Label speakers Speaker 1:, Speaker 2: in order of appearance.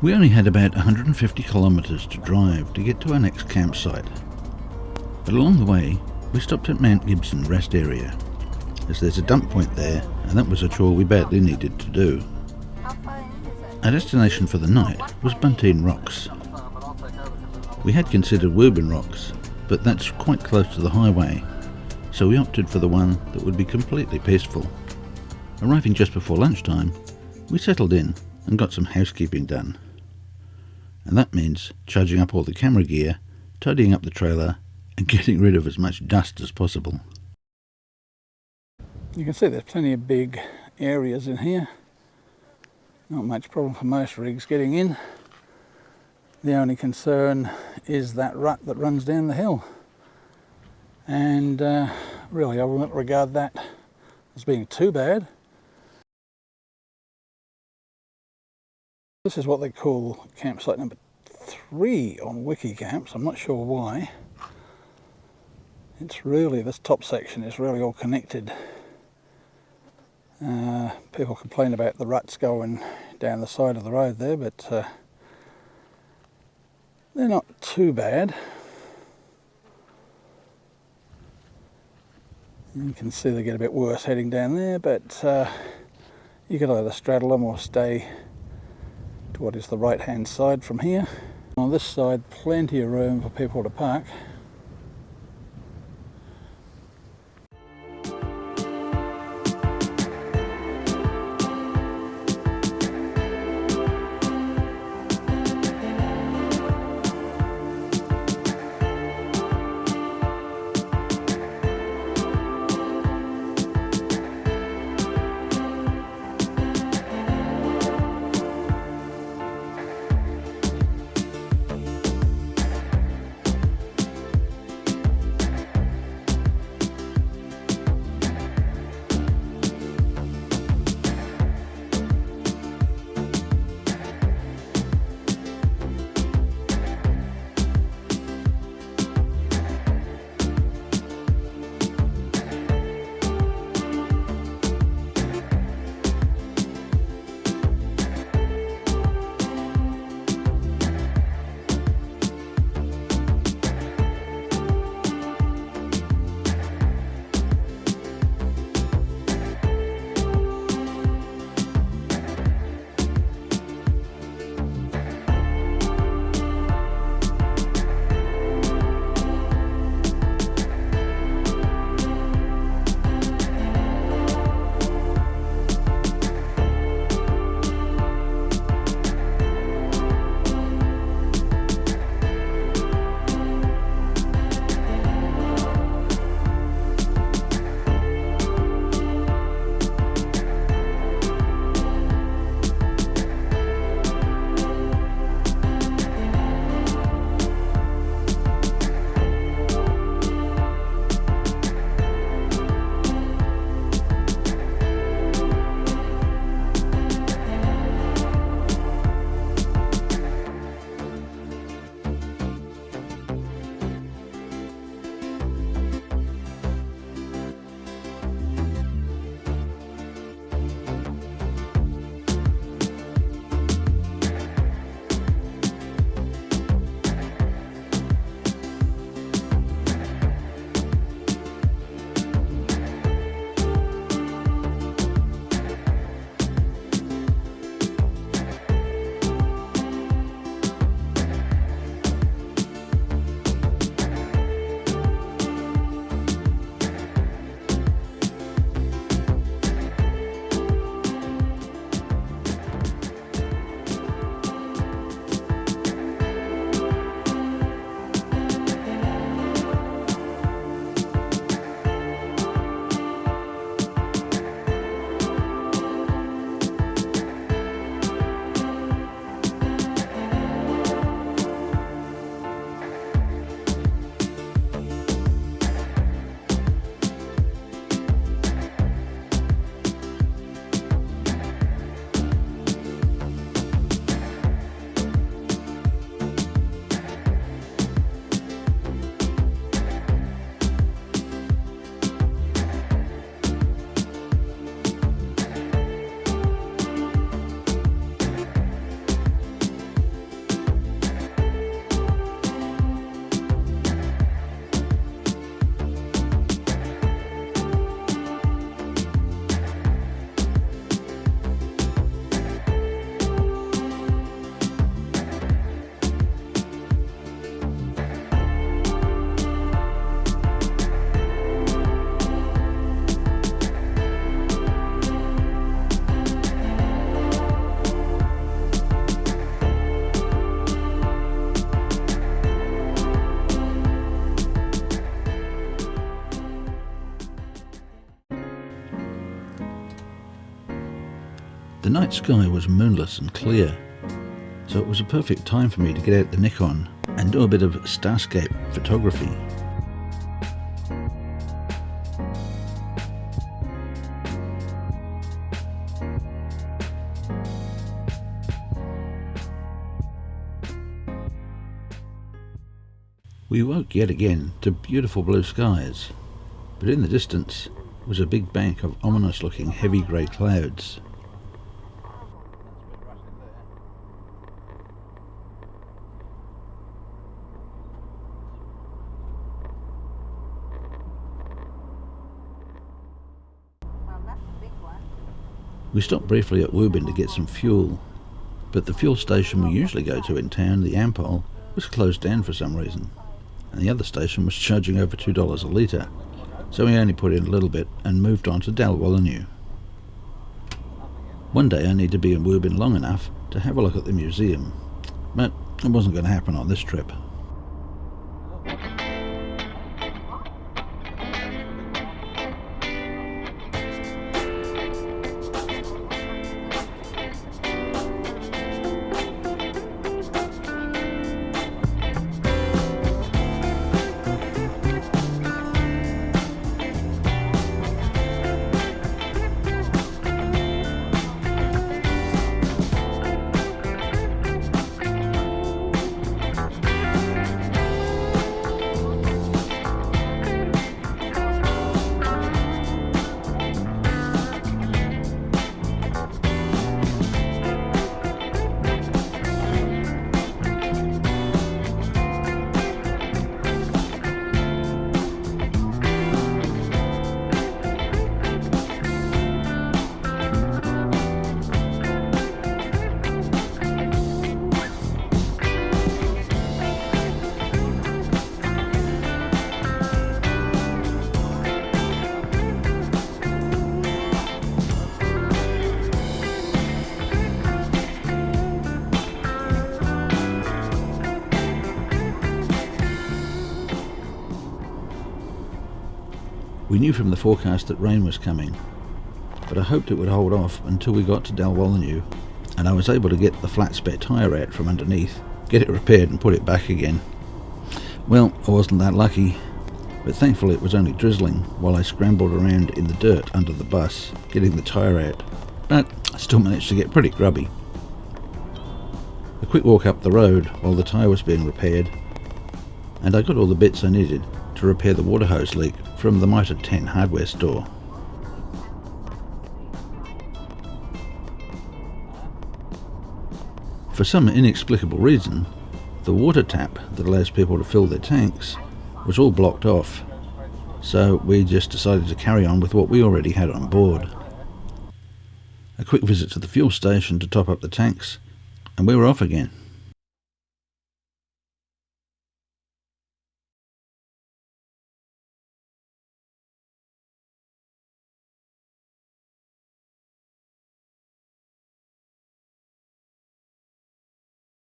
Speaker 1: We only had about 150 kilometres to drive to get to our next campsite, but along the way we stopped at Mount Gibson rest area, as there's a dump point there, and that was a chore we badly needed to do. Our destination for the night was Buntine Rocks. We had considered Wubin Rocks, but that's quite close to the highway, so we opted for the one that would be completely peaceful. Arriving just before lunchtime, we settled in and got some housekeeping done. And that means charging up all the camera gear, tidying up the trailer, and getting rid of as much dust as possible. You can see there's plenty of big areas in here. Not much problem for most rigs getting in. The only concern is that rut that runs down the hill. And really I wouldn't regard that as being too bad. This is what they call campsite number 3 on Wikicamps. I'm not sure why. It's really, this top section is really all connected. People complain about the ruts going down the side of the road there, but they're not too bad. You can see they get a bit worse heading down there, but you could either straddle them or stay to what is the right hand side from here. On this side, plenty of room for people to park. The night sky was moonless and clear, so it was a perfect time for me to get out the Nikon and do a bit of Starscape photography. We woke yet again to beautiful blue skies, but in the distance was a big bank of ominous-looking heavy grey clouds. We stopped briefly at Wubin to get some fuel, but the fuel station we usually go to in town, the Ampol, was closed down for some reason, and the other station was charging over $2 a litre, so we only put in a little bit and moved on to Dalwalinu. One day I need to be in Wubin long enough to have a look at the museum, but it wasn't going to happen on this trip. We knew from the forecast that rain was coming, but I hoped it would hold off until we got to Dalwalinu, and I was able to get the flat spare tyre out from underneath, get it repaired and put it back again. Well, I wasn't that lucky, but thankfully it was only drizzling while I scrambled around in the dirt under the bus, getting the tyre out, but I still managed to get pretty grubby. A quick walk up the road while the tyre was being repaired, and I got all the bits I needed to repair the water hose leak from the Mitre 10 hardware store. For some inexplicable reason, the water tap that allows people to fill their tanks was all blocked off, so we just decided to carry on with what we already had on board. A quick visit to the fuel station to top up the tanks, and we were off again.